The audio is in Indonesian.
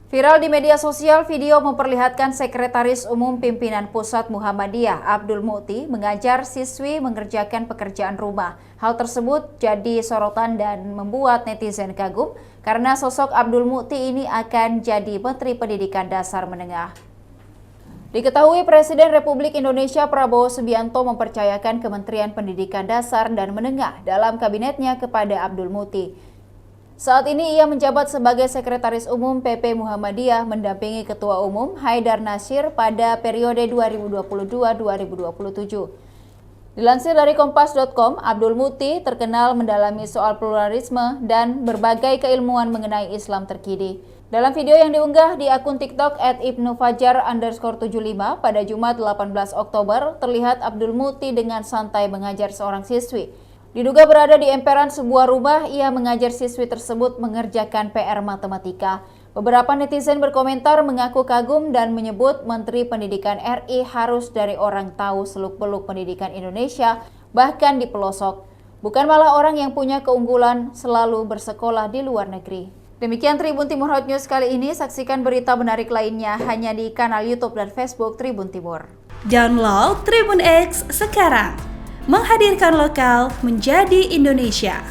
Viral di media sosial, video memperlihatkan Sekretaris Umum Pimpinan Pusat Muhammadiyah Abdul Muti mengajar siswi mengerjakan pekerjaan rumah. Hal tersebut jadi sorotan dan membuat netizen kagum karena sosok Abdul Muti ini akan jadi Menteri Pendidikan Dasar Menengah. Diketahui Presiden Republik Indonesia Prabowo Subianto mempercayakan Kementerian Pendidikan Dasar dan Menengah dalam kabinetnya kepada Abdul Muti. Saat ini ia menjabat sebagai Sekretaris Umum PP Muhammadiyah mendampingi Ketua Umum Haidar Nasir pada periode 2022-2027. Dilansir dari Kompas.com, Abdul Muti terkenal mendalami soal pluralisme dan berbagai keilmuan mengenai Islam terkini. Dalam video yang diunggah di akun TikTok @ibnufajar_75 pada Jumat 18 Oktober, terlihat Abdul Muti dengan santai mengajar seorang siswi. Diduga berada di emperan sebuah rumah, ia mengajar siswi tersebut mengerjakan PR matematika. Beberapa netizen berkomentar mengaku kagum dan menyebut Menteri Pendidikan RI harus dari orang tahu seluk-beluk pendidikan Indonesia, bahkan di pelosok. Bukan malah orang yang punya keunggulan selalu bersekolah di luar negeri. Demikian Tribun Timur Hot News kali ini. Saksikan berita menarik lainnya hanya di kanal YouTube dan Facebook Tribun Timur. Download Tribun X sekarang. Menghadirkan lokal menjadi Indonesia.